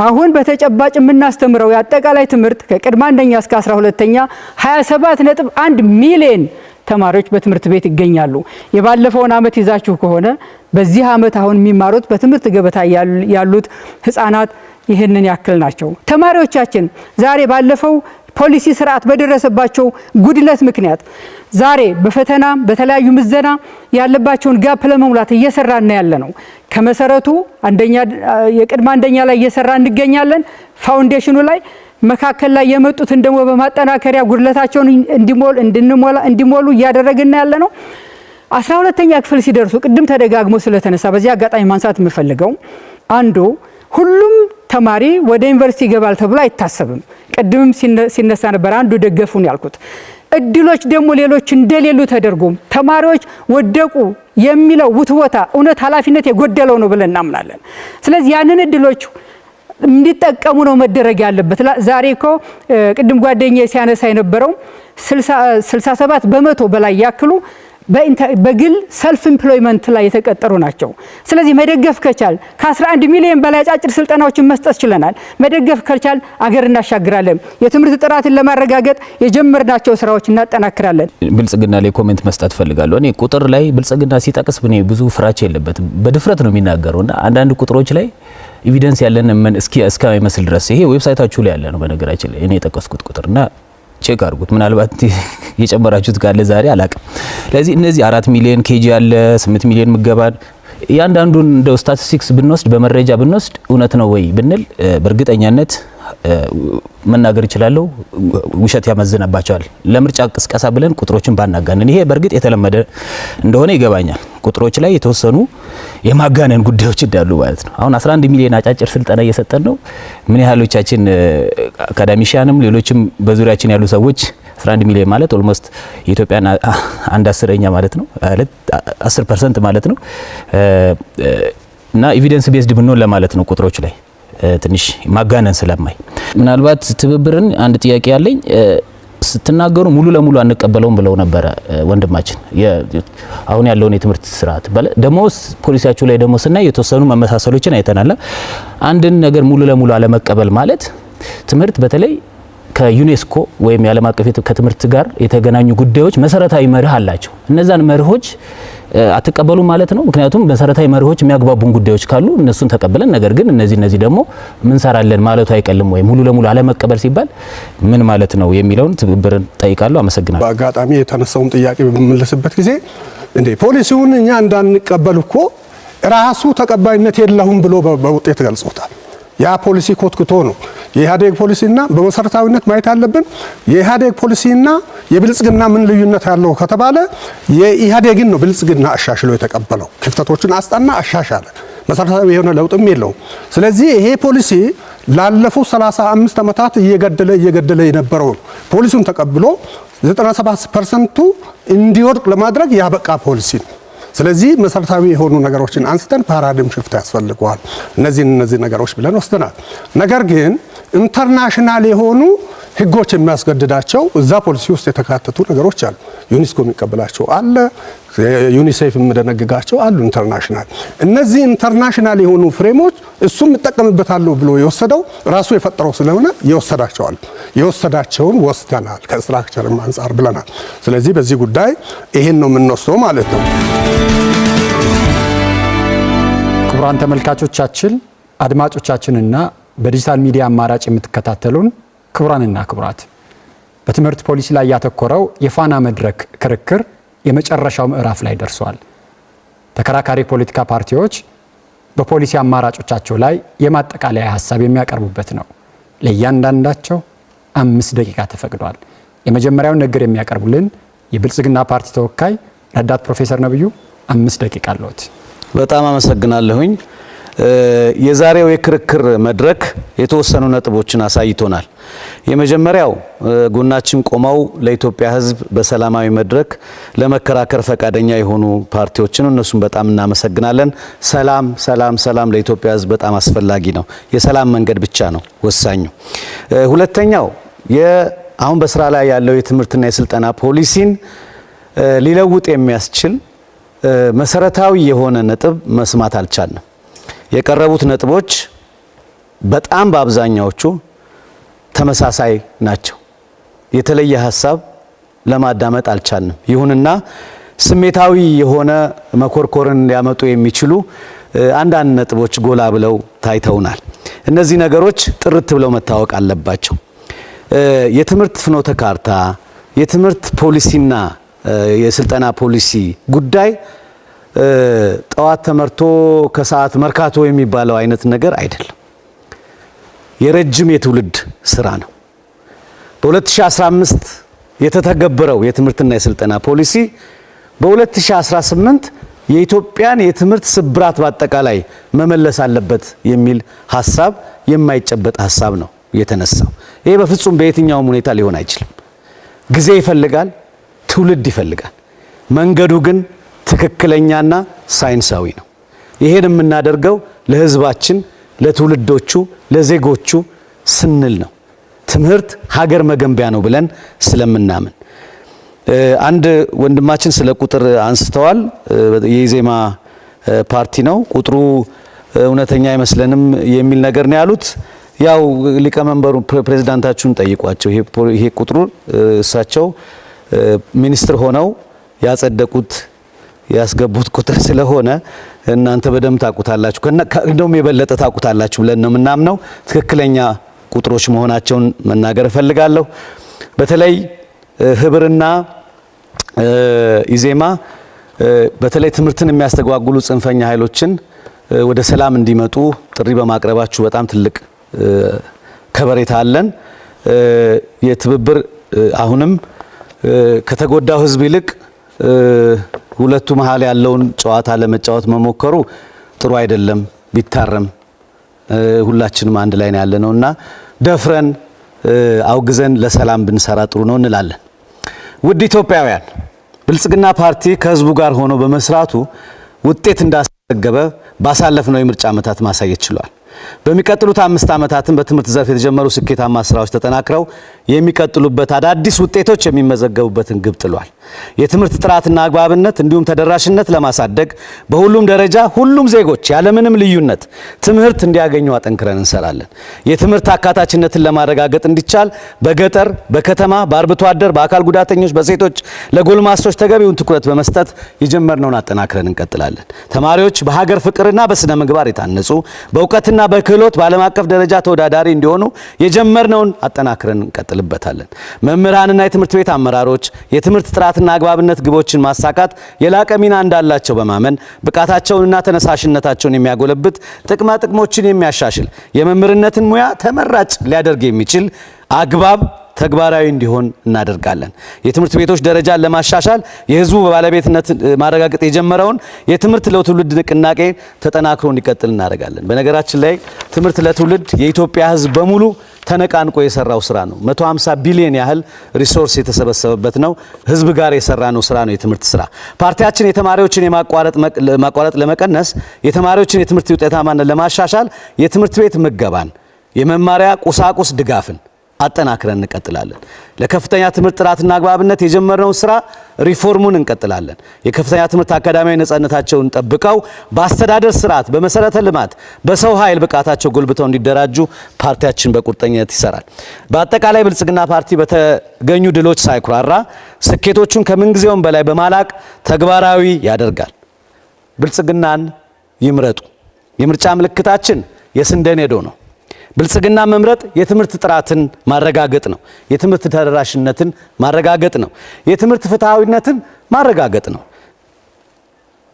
አሁን በተጨባጭ የምናስተምረው የአጠቃላይ ትምህርት ከቅድመ አንደኛ እስከ 12ኛ 27.1 ሚሊዮን ተማሪዎች በትምህርት ቤት ይገኛሉ። የባለፈውን አመት ይዛችሁ ከሆነ በዚህ አመት አሁን የሚማሩት በትምህርት ገበታ ያሉት ህፃናት ይህንን ያክል ናቸው። ተማሪዎቻችን ዛሬ ባለፈው ፖሊሲ ስርዓት በደረሰባቸው ጉድለት ምክንያት ዛሬ በፈተና በተለያዩ ምዘና ያለባቸውን ጋፕ ለመሙላት እየሰራን ያለ ነው። ከመሰረቱ የቅድመ አንደኛ ላይ እየሰራ እንገኛለን። ፋውንዴሽኑ ላይ መካከል ላይ የመጡትን ደግሞ በማጠናከሪያ ጉድለታቸውን እንዲሞሉ እያደረግን ያለ ነው። 12ኛ ክፍል ሲደርሱ ቅድም ተደጋግሞ ስለተነሳ በዚህ አጋጣሚ ማንሳት የምፈልገው አንዱ ሁሉም ተማሪ ወደ ዩኒቨርሲቲ ይገባል ተብሎ አይታሰብም። ቅድምም ሲነሳ ነበር አንዱ ደገፉን ያልኩት እድሎች ደግሞ ሌሎች እንደሌሉ ተደርጎ ተማሪዎች ወደቁ የሚለው ውትወታ እውነት ኃላፊነት የጎደለው ነው ብለን እናምናለን። ስለዚህ ያንን እድሎች እንዲጠቀሙ ነው መደረግ ያለበት። ዛሬ እኮ ቅድም ጓደኛዬ ሲያነሳ የነበረው 67 በመቶ በላይ ያክሉ በግል ሰልፍ ኢምፕሎይመንት ላይ የተቀጠሩ ናቸው። ስለዚህ መደገፍ ከቻል ከ11 ሚሊዮን በላይ አጫጭር ስልጠናዎችን መስጠት ችለናል። መደገፍ ከቻል አገር እናሻግራለን። የትምህርት ጥራትን ለማረጋገጥ የጀመርናቸው ስራዎች እናጠናክራለን። ብልጽግና ላይ ኮሜንት መስጠት ፈልጋለሁ። እኔ ቁጥር ላይ ብልጽግና ሲጠቅስ እኔ ብዙ ፍራቻ የለበትም፣ በድፍረት ነው የሚናገረውና አንዳንድ ቁጥሮች ላይ ኤቪደንስ ያለን እስከማይመስል ድረስ ይሄ ዌብሳይታችሁ ላይ ያለ ነው። በነገራችን ላይ እኔ የጠቀስኩት ቁጥርና ቼክ አድርጉት። ምናልባት የጨመራችሁት ካለ ዛሬ አላቅም። ስለዚህ እነዚህ 4 ሚሊዮን ኬጂ ያለ 8 ሚሊዮን ምገባን ያንዳንዱን እንደው ስታቲስቲክስ ብንወስድ በመረጃ ብንወስድ እውነት ነው ወይ ብንል በእርግጠኛነት መናገር ይችላል። ውሸት ያመዝነባቸዋል። ለምርጫ ቅስቀሳ ብለን ቁጥሮችን ባናጋነን ይሄ በእርግጥ የተለመደ እንደሆነ ይገባኛል። ቁጥሮች ላይ የተወሰኑ የማጋነን ጉዳዮች እንዳሉ ማለት ነው። አሁን 11 ሚሊዮን አጫጭር ስልጠና እየሰጠን ነው። ምን ያህሎቻችን አካዳሚሻንም ሌሎችም በዙሪያችን ያሉ ሰዎች 11 ሚሊዮን ማለት ኦልሞስት የኢትዮጵያን 1/10 ማለት ነው 10% ማለት ነው እና ኤቪደንስ ቤዝድ ብንሆን ለማለት ነው ቁጥሮች ላይ ትንሽ ማጋነን ስለማይ ምናልባት ትብብርን አንድ ጥያቄ ያለኝ ስትናገሩ ሙሉ ለሙሉ አንቀበለውም ብለው ነበረ ወንድማችን። አሁን ያለውን የትምህርት ስርዓት ደሞስ ፖሊሲያችሁ ላይ ደግሞ ስናይ የተወሰኑ መመሳሰሎችን አይተናል። አንድን ነገር ሙሉ ለሙሉ አለመቀበል ማለት ትምህርት በተለይ ከዩኔስኮ ወይም የዓለም አቀፍ ከትምህርት ጋር የተገናኙ ጉዳዮች መሰረታዊ መርህ አላቸው። እነዛን መርሆች አትቀበሉ ማለት ነው። ምክንያቱም መሰረታዊ መርሆች የሚያግባቡን ጉዳዮች ካሉ እነሱን ተቀበለን፣ ነገር ግን እነዚህ ደግሞ ምን ሰራለን ማለቱ አይቀልም ወይ? ሙሉ ለሙሉ አለመቀበል ሲባል ምን ማለት ነው የሚለውን ትብብርን ጠይቃለሁ። አመሰግናለሁ። በአጋጣሚ የተነሳውን ጥያቄ በመመለስበት ጊዜ እንዴ ፖሊሲውን እኛ እንዳንቀበል እኮ ራሱ ተቀባይነት የለውም ብሎ በውጤት ገልጾታል። ያ ፖሊሲ ኮትኩቶ ነው የኢህአዴግ ፖሊሲና በመሰረታዊነት ማየት አለብን። የኢህአዴግ ፖሊሲና የብልጽግና ምን ልዩነት ያለው ከተባለ የኢህአዴግን ነው ብልጽግና አሻሽሎ የተቀበለው። ክፍተቶችን አስጣና አሻሻለ። መሰረታዊ የሆነ ለውጥም የለውም። ስለዚህ ይሄ ፖሊሲ ላለፉት 35 ዓመታት እየገደለ የነበረው ፖሊሲውን ተቀብሎ 97% እንዲወድቅ ለማድረግ ያበቃ ፖሊሲ ነው። ስለዚህ መሰረታዊ የሆኑ ነገሮችን አንስተን ፓራዳይም ሽፍት ያስፈልገዋል። እነዚህ ነገሮች ብለን ወስደናል። ነገር ግን ኢንተርናሽናል የሆኑ ህጎች የሚያስገድዳቸው እዛ ፖሊሲ ውስጥ የተካተቱ ነገሮች አሉ። ዩኔስኮ የሚቀበላቸው አለ፣ ዩኒሴፍ የሚደነግጋቸው አሉ። ኢንተርናሽናል እነዚህ ኢንተርናሽናል የሆኑ ፍሬሞች እሱም ይጠቀምበታል ብሎ የወሰደው ራሱ የፈጠረው ስለሆነ የወሰዳቸውን ወስደናል ከስትራክቸርም አንጻር ብለናል። ስለዚህ በዚህ ጉዳይ ይሄን ነው የምንወስደው ማለት ነው። ክቡራን ተመልካቾቻችን፣ አድማጮቻችንና በዲጂታል ሚዲያ አማራጭ የምትከታተሉን ክቡራንና ክቡራት በትምህርት ፖሊሲ ላይ ያተኮረው የፋና መድረክ ክርክር የመጨረሻው ምዕራፍ ላይ ደርሷል። ተከራካሪ ፖለቲካ ፓርቲዎች በፖሊሲ አማራጮቻቸው ላይ የማጠቃለያ ሀሳብ የሚያቀርቡበት ነው። ለእያንዳንዳቸው 5 ደቂቃ ተፈቅዷል። የመጀመሪያውን ንግግር የሚያቀርቡልን የብልጽግና ፓርቲ ተወካይ ረዳት ፕሮፌሰር ነብዩ 5 ደቂቃ አለዎት። በጣም አመሰግናለሁኝ። የዛሬው የክርክር መድረክ የተወሰኑ ነጥቦችን አሳይቶናል። የመጀመሪያው ጎናችን ቆመው ለኢትዮጵያ ሕዝብ በሰላማዊ መድረክ ለመከራከር ፈቃደኛ የሆኑ ፓርቲዎችን እነሱም በጣም እናመሰግናለን። ሰላም ለኢትዮጵያ ሕዝብ በጣም አስፈላጊ ነው። የሰላም መንገድ ብቻ ነው ወሳኙ። ሁለተኛው አሁን በስራ ላይ ያለው የትምህርትና የስልጠና ፖሊሲን ሊለውጥ የሚያስችል መሰረታዊ የሆነ ነጥብ መስማት አልቻልንም። የቀረቡት ነጥቦች በጣም በአብዛኛዎቹ ተመሳሳይ ናቸው። የተለየ ሀሳብ ለማዳመጥ አልቻልንም። ይሁንና ስሜታዊ የሆነ መኮርኮርን ሊያመጡ የሚችሉ አንዳንድ ነጥቦች ጎላ ብለው ታይተውናል። እነዚህ ነገሮች ጥርት ብለው መታወቅ አለባቸው። የትምህርት ፍኖተ ካርታ፣ የትምህርት ፖሊሲና የስልጠና ፖሊሲ ጉዳይ ጠዋት ተመርቶ ከሰዓት መርካቶ የሚባለው አይነት ነገር አይደለም። የረጅም የትውልድ ስራ ነው። በ2015 የተተገበረው የትምህርትና የስልጠና ፖሊሲ በ2018 የኢትዮጵያን የትምህርት ስብራት በአጠቃላይ መመለስ አለበት የሚል ሐሳብ የማይጨበጥ ሐሳብ ነው የተነሳው። ይሄ በፍጹም በየትኛውም ሁኔታ ሊሆን አይችልም። ጊዜ ይፈልጋል፣ ትውልድ ይፈልጋል። መንገዱ ግን ትክክለኛና ሳይንሳዊ ነው። ይሄን የምናደርገው ለህዝባችን፣ ለትውልዶቹ፣ ለዜጎቹ ስንል ነው። ትምህርት ሀገር መገንቢያ ነው ብለን ስለምናምን አንድ ወንድማችን ስለ ቁጥር አንስተዋል። የኢዜማ ፓርቲ ነው ቁጥሩ እውነተኛ አይመስለንም የሚል ነገር ነው ያሉት። ያው ሊቀመንበሩ ፕሬዝዳንታችሁን ጠይቋቸው። ይሄ ቁጥሩ እሳቸው ሚኒስትር ሆነው ያጸደቁት ያስገቡት ቁጥር ስለሆነ እናንተ በደንብ ታውቁታላችሁ፣ እንደውም የበለጠ ታውቁታላችሁ ብለን ነው የምናምነው። ትክክለኛ ቁጥሮች መሆናቸውን መናገር እፈልጋለሁ። በተለይ ህብርና ኢዜማ በተለይ ትምህርትን የሚያስተጓጉሉ ጽንፈኛ ኃይሎችን ወደ ሰላም እንዲመጡ ጥሪ በማቅረባችሁ በጣም ትልቅ ከበሬታ አለን። የትብብር አሁንም ከተጎዳው ህዝብ ይልቅ ሁለቱ መሀል ያለውን ጨዋታ ለመጫወት መሞከሩ ጥሩ አይደለም፣ ቢታረም ሁላችንም አንድ ላይ ነው ያለነውና ደፍረን አውግዘን ለሰላም ብንሰራ ጥሩ ነው እንላለን። ውድ ኢትዮጵያውያን፣ ብልጽግና ፓርቲ ከህዝቡ ጋር ሆኖ በመስራቱ ውጤት እንዳስመዘገበ ባሳለፍነው የምርጫ ዓመታት ማሳየት ችሏል። በሚቀጥሉት 5 ዓመታትን በትምህርት ዘርፍ የተጀመሩ ስኬታማ ስራዎች ተጠናክረው የሚቀጥሉበት አዳዲስ ውጤቶች የሚመዘገቡበትን ግብ ጥሏል። የትምህርት ጥራትና አግባብነት እንዲሁም ተደራሽነት ለማሳደግ በሁሉም ደረጃ ሁሉም ዜጎች ያለምንም ልዩነት ትምህርት እንዲያገኙ አጠንክረን እንሰራለን። የትምህርት አካታችነትን ለማረጋገጥ እንዲቻል በገጠር፣ በከተማ፣ በአርብቶ አደር፣ በአካል ጉዳተኞች፣ በሴቶች፣ ለጎልማሶች ተገቢውን ትኩረት በመስጠት የጀመርነውን አጠናክረን እንቀጥላለን። ተማሪዎች በሀገር ፍቅርና በስነ ምግባር የታነጹ በእውቀትና በክህሎት በዓለም አቀፍ ደረጃ ተወዳዳሪ እንዲሆኑ የጀመርነውን አጠናክረን እንቀጥልበታለን። መምህራንና የትምህርት ቤት አመራሮች የትምህርት ጥራትና አግባብነት ግቦችን ማሳካት የላቀ ሚና እንዳላቸው በማመን ብቃታቸውንና ተነሳሽነታቸውን የሚያጎለብት ጥቅማ ጥቅሞችን የሚያሻሽል የመምህርነትን ሙያ ተመራጭ ሊያደርግ የሚችል አግባብ ተግባራዊ እንዲሆን እናደርጋለን። የትምህርት ቤቶች ደረጃን ለማሻሻል የህዝቡ ባለቤትነት ማረጋገጥ የጀመረውን የትምህርት ለትውልድ ንቅናቄ ተጠናክሮ እንዲቀጥል እናደርጋለን። በነገራችን ላይ ትምህርት ለትውልድ የኢትዮጵያ ህዝብ በሙሉ ተነቃንቆ የሰራው ስራ ነው። 150 ቢሊዮን ያህል ሪሶርስ የተሰበሰበበት ነው። ህዝብ ጋር የሰራ ነው ስራ ነው የትምህርት ስራ። ፓርቲያችን የተማሪዎችን ማቋረጥ ለመቀነስ፣ የተማሪዎችን የትምህርት ውጤታማነት ለማሻሻል የትምህርት ቤት ምገባን፣ የመማሪያ ቁሳቁስ ድጋፍን አጠናክረን እንቀጥላለን። ለከፍተኛ ትምህርት ጥራትና አግባብነት የጀመርነውን ስራ ሪፎርሙን እንቀጥላለን። የከፍተኛ ትምህርት አካዳሚያዊ ነጻነታቸውን ጠብቀው በአስተዳደር ስርዓት፣ በመሰረተ ልማት፣ በሰው ኃይል ብቃታቸው ጎልብተው እንዲደራጁ ፓርቲያችን በቁርጠኝነት ይሰራል። በአጠቃላይ ብልጽግና ፓርቲ በተገኙ ድሎች ሳይኩራራ ስኬቶቹን ከምንጊዜውም በላይ በማላቅ ተግባራዊ ያደርጋል። ብልጽግናን ይምረጡ። የምርጫ ምልክታችን የስንዴ ነዶ ነው። ብልጽግና መምረጥ የትምህርት ጥራትን ማረጋገጥ ነው። የትምህርት ተደራሽነትን ማረጋገጥ ነው። የትምህርት ፍትሃዊነትን ማረጋገጥ ነው።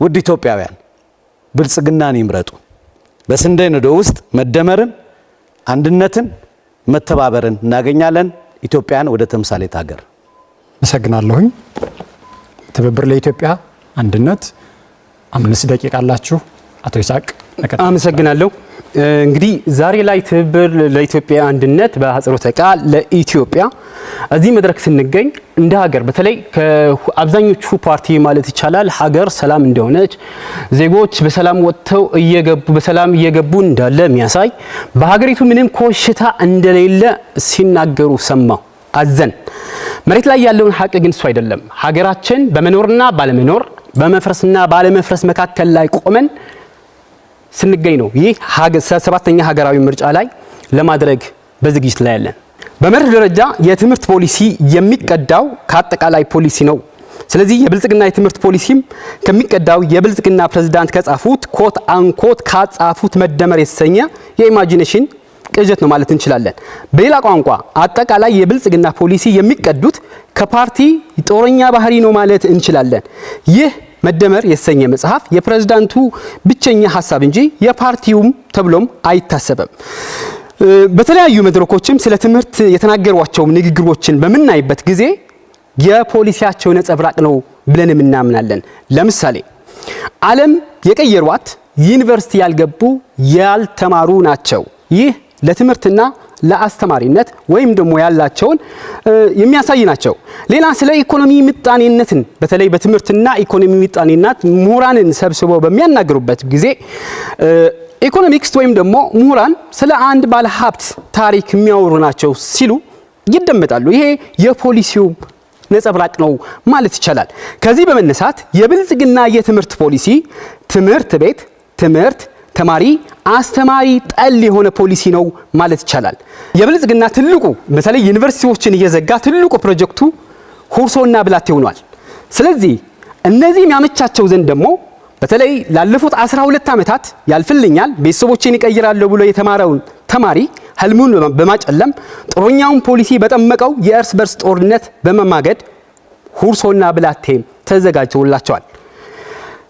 ውድ ኢትዮጵያውያን፣ ብልጽግናን ይምረጡ። በስንዴ ነዶ ውስጥ መደመርን፣ አንድነትን፣ መተባበርን እናገኛለን። ኢትዮጵያን ወደ ተምሳሌት ሀገር። አመሰግናለሁኝ። ትብብር ለኢትዮጵያ አንድነት 5 ደቂቃ አላችሁ። አቶ ይስሐቅ አመሰግናለሁ። እንግዲህ ዛሬ ላይ ትብብር ለኢትዮጵያ አንድነት በአጽሮተ ቃል ለኢትዮጵያ እዚህ መድረክ ስንገኝ እንደ ሀገር በተለይ ከአብዛኞቹ ፓርቲ ማለት ይቻላል ሀገር ሰላም እንደሆነች ዜጎች በሰላም ወጥተው በሰላም እየገቡ እንዳለ የሚያሳይ በሀገሪቱ ምንም ኮሽታ እንደሌለ ሲናገሩ ሰማሁ፣ አዘን። መሬት ላይ ያለውን ሀቅ ግን እሱ አይደለም። ሀገራችን በመኖርና ባለመኖር በመፍረስና ባለመፍረስ መካከል ላይ ቆመን ስንገኝ ነው። ይህ 7ኛ ሀገራዊ ምርጫ ላይ ለማድረግ በዝግጅት ላይ ያለን። በመርህ ደረጃ የትምህርት ፖሊሲ የሚቀዳው ከአጠቃላይ ፖሊሲ ነው። ስለዚህ የብልጽግና የትምህርት ፖሊሲም ከሚቀዳው የብልጽግና ፕሬዝዳንት ከጻፉት ኮት አንኮት ካጻፉት መደመር የተሰኘ የኢማጂኔሽን ቅዠት ነው ማለት እንችላለን። በሌላ ቋንቋ አጠቃላይ የብልጽግና ፖሊሲ የሚቀዱት ከፓርቲ ጦረኛ ባህሪ ነው ማለት እንችላለን። ይህ መደመር የተሰኘ መጽሐፍ የፕሬዝዳንቱ ብቸኛ ሀሳብ እንጂ የፓርቲውም ተብሎም አይታሰብም። በተለያዩ መድረኮችም ስለ ትምህርት የተናገሯቸው ንግግሮችን በምናይበት ጊዜ የፖሊሲያቸው ነጸብራቅ ነው ብለን እናምናለን። ለምሳሌ ዓለም የቀየሯት ዩኒቨርሲቲ ያልገቡ ያልተማሩ ናቸው። ይህ ለትምህርትና ለአስተማሪነት ወይም ደግሞ ያላቸውን የሚያሳይ ናቸው። ሌላ ስለ ኢኮኖሚ ምጣኔነትን በተለይ በትምህርትና ኢኮኖሚ ምጣኔነት ምሁራንን ሰብስበው በሚያናገሩበት ጊዜ ኢኮኖሚክስ ወይም ደግሞ ምሁራን ስለ አንድ ባለ ሀብት ታሪክ የሚያወሩ ናቸው ሲሉ ይደመጣሉ። ይሄ የፖሊሲው ነጸብራቅ ነው ማለት ይቻላል። ከዚህ በመነሳት የብልጽግና የትምህርት ፖሊሲ ትምህርት ቤት፣ ትምህርት፣ ተማሪ፣ አስተማሪ ጠል የሆነ ፖሊሲ ነው ማለት ይቻላል። የብልጽግና ትልቁ በተለይ ዩኒቨርሲቲዎችን እየዘጋ ትልቁ ፕሮጀክቱ ሁርሶና ብላቴ ሆኗል። ስለዚህ እነዚህ የሚያመቻቸው ዘንድ ደግሞ በተለይ ላለፉት 12 ዓመታት ያልፍልኛል ቤተሰቦቼን ይቀይራለሁ ብሎ የተማረውን ተማሪ ህልሙን በማጨለም ጦረኛውን ፖሊሲ በጠመቀው የእርስ በርስ ጦርነት በመማገድ ሁርሶና ብላቴ ተዘጋጅቶላቸዋል።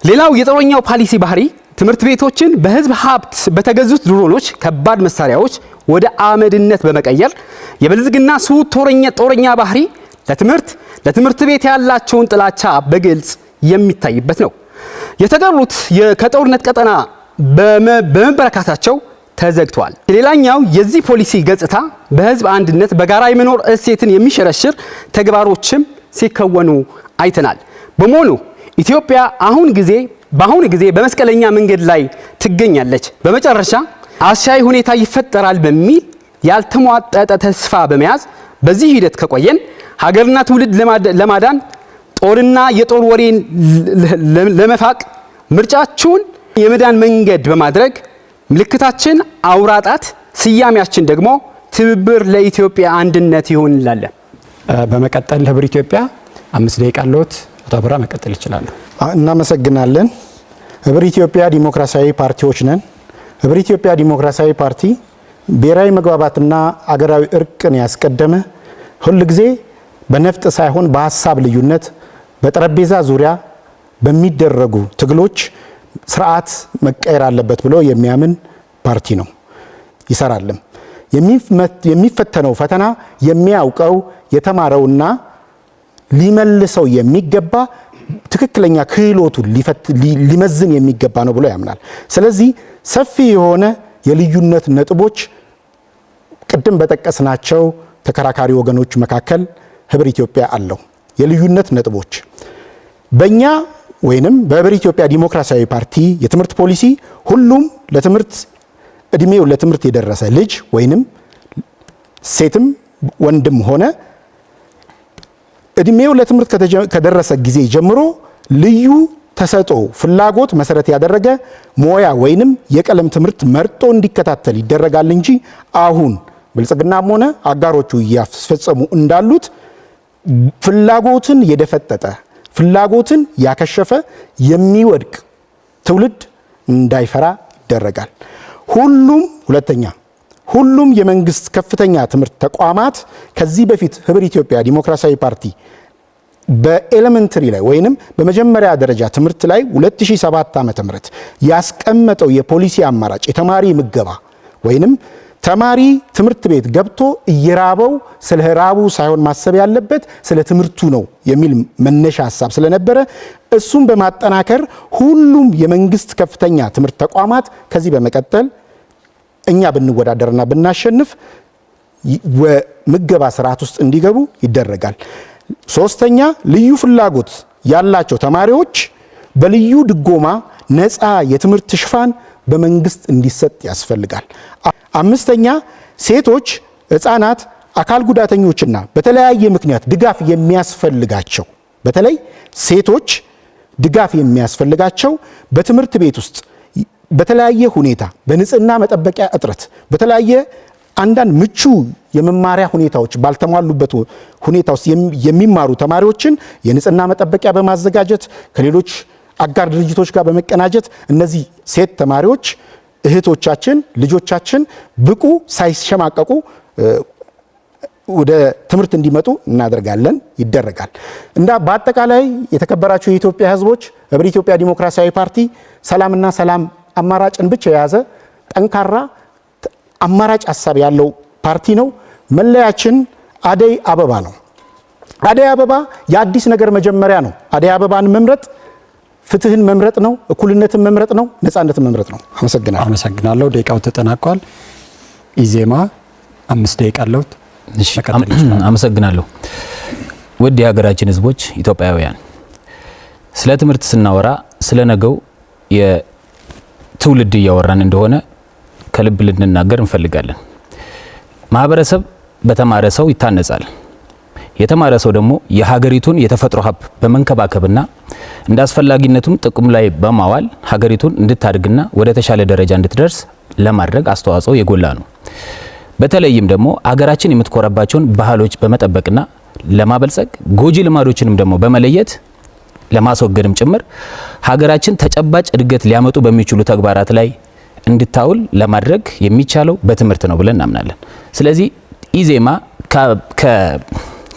ሌላው የጦረኛው ፖሊሲ ባህሪ ትምህርት ቤቶችን በህዝብ ሀብት በተገዙት ድሮኖች ከባድ መሳሪያዎች ወደ አመድነት በመቀየር የብልጽግና ጦረኛ ባህሪ ለትምህርት ቤት ያላቸውን ጥላቻ በግልጽ የሚታይበት ነው። የተቀሩት ከጦርነት ቀጠና በመበረካታቸው ተዘግቷል። ሌላኛው የዚህ ፖሊሲ ገጽታ በህዝብ አንድነት በጋራ የመኖር እሴትን የሚሸረሽር ተግባሮችም ሲከወኑ አይተናል። በመሆኑ ኢትዮጵያ በአሁን ጊዜ በመስቀለኛ መንገድ ላይ ትገኛለች። በመጨረሻ አስቻይ ሁኔታ ይፈጠራል በሚል ያልተሟጠጠ ተስፋ በመያዝ በዚህ ሂደት ከቆየን ሀገርና ትውልድ ለማዳን ጦርና የጦር ወሬን ለመፋቅ ምርጫችሁን የመዳን መንገድ በማድረግ ምልክታችን አውራጣት ስያሜያችን ደግሞ ትብብር ለኢትዮጵያ አንድነት ይሁን እንላለን። በመቀጠል ለህብር ኢትዮጵያ 5 ደቂቃ አለዎት። አቶ አብራ መቀጠል ይችላሉ። እናመሰግናለን። ህብር ኢትዮጵያ ዲሞክራሲያዊ ፓርቲዎች ነን። ህብር ኢትዮጵያ ዲሞክራሲያዊ ፓርቲ ብሔራዊ መግባባትና አገራዊ እርቅን ያስቀደመ ሁልጊዜ በነፍጥ ሳይሆን በሀሳብ ልዩነት በጠረጴዛ ዙሪያ በሚደረጉ ትግሎች ስርዓት መቀየር አለበት ብሎ የሚያምን ፓርቲ ነው። ይሰራልም። የሚፈተነው ፈተና የሚያውቀው የተማረውና ሊመልሰው የሚገባ ትክክለኛ ክህሎቱን ሊመዝን የሚገባ ነው ብሎ ያምናል። ስለዚህ ሰፊ የሆነ የልዩነት ነጥቦች ቅድም በጠቀስናቸው ተከራካሪ ወገኖች መካከል ህብር ኢትዮጵያ አለው። የልዩነት ነጥቦች በእኛ ወይንም በህብር ኢትዮጵያ ዲሞክራሲያዊ ፓርቲ የትምህርት ፖሊሲ ሁሉም እድሜው ለትምህርት የደረሰ ልጅ ወይንም ሴትም ወንድም ሆነ እድሜው ለትምህርት ከደረሰ ጊዜ ጀምሮ ልዩ ተሰጥኦ ፍላጎት መሰረት ያደረገ ሞያ ወይንም የቀለም ትምህርት መርጦ እንዲከታተል ይደረጋል እንጂ አሁን ብልጽግናም ሆነ አጋሮቹ እያስፈጸሙ እንዳሉት ፍላጎትን የደፈጠጠ ፍላጎትን ያከሸፈ የሚወድቅ ትውልድ እንዳይፈራ ይደረጋል። ሁሉም የመንግስት ከፍተኛ ትምህርት ተቋማት ከዚህ በፊት ህብር ኢትዮጵያ ዲሞክራሲያዊ ፓርቲ በኤሌመንተሪ ላይ ወይንም በመጀመሪያ ደረጃ ትምህርት ላይ 2007 ዓ.ም ያስቀመጠው የፖሊሲ አማራጭ የተማሪ ምገባ ወይንም ተማሪ ትምህርት ቤት ገብቶ እየራበው ስለ ራቡ ሳይሆን ማሰብ ያለበት ስለ ትምህርቱ ነው የሚል መነሻ ሐሳብ ስለነበረ እሱን በማጠናከር ሁሉም የመንግስት ከፍተኛ ትምህርት ተቋማት ከዚህ በመቀጠል እኛ ብንወዳደርና ብናሸንፍ ምገባ ስርዓት ውስጥ እንዲገቡ ይደረጋል። ሶስተኛ ልዩ ፍላጎት ያላቸው ተማሪዎች በልዩ ድጎማ ነፃ የትምህርት ሽፋን በመንግስት እንዲሰጥ ያስፈልጋል። አምስተኛ ሴቶች፣ ህፃናት፣ አካል ጉዳተኞችና በተለያየ ምክንያት ድጋፍ የሚያስፈልጋቸው በተለይ ሴቶች ድጋፍ የሚያስፈልጋቸው በትምህርት ቤት ውስጥ በተለያየ ሁኔታ በንጽህና መጠበቂያ እጥረት በተለያየ አንዳንድ ምቹ የመማሪያ ሁኔታዎች ባልተሟሉበት ሁኔታ ውስጥ የሚማሩ ተማሪዎችን የንጽህና መጠበቂያ በማዘጋጀት ከሌሎች አጋር ድርጅቶች ጋር በመቀናጀት እነዚህ ሴት ተማሪዎች እህቶቻችን ልጆቻችን ብቁ ሳይሸማቀቁ ወደ ትምህርት እንዲመጡ እናደርጋለን ይደረጋል። በአጠቃላይ የተከበራችሁ የኢትዮጵያ ህዝቦች ህብረ ኢትዮጵያ ዲሞክራሲያዊ ፓርቲ ሰላምና ሰላም አማራጭን ብቻ የያዘ ጠንካራ አማራጭ ሐሳብ ያለው ፓርቲ ነው። መለያችን አደይ አበባ ነው። አደይ አበባ የአዲስ ነገር መጀመሪያ ነው። አደይ አበባን መምረጥ ፍትህን መምረጥ ነው። እኩልነትን መምረጥ ነው። ነፃነትን መምረጥ ነው። አመሰግናለሁ። ደቂቃው ተጠናቋል። ኢዜማ 5 ደቂቃ አለው። አመሰግናለሁ። ውድ የሀገራችን ህዝቦች ኢትዮጵያውያን፣ ስለ ትምህርት ስናወራ ስለ ነገው የትውልድ እያወራን እንደሆነ ከልብ ልንናገር እንፈልጋለን። ማህበረሰብ በተማረ ሰው ይታነጻል። የተማረ ሰው ደግሞ የሀገሪቱን የተፈጥሮ ሀብት በመንከባከብና እንደ አስፈላጊነቱም ጥቅም ላይ በማዋል ሀገሪቱን እንድታድግና ወደ ተሻለ ደረጃ እንድትደርስ ለማድረግ አስተዋጽኦ የጎላ ነው። በተለይም ደግሞ ሀገራችን የምትኮራባቸውን ባህሎች በመጠበቅና ለማበልጸግ ጎጂ ልማዶችንም ደግሞ በመለየት ለማስወገድም ጭምር ሀገራችን ተጨባጭ እድገት ሊያመጡ በሚችሉ ተግባራት ላይ እንድታውል ለማድረግ የሚቻለው በትምህርት ነው ብለን እናምናለን። ስለዚህ ኢዜማ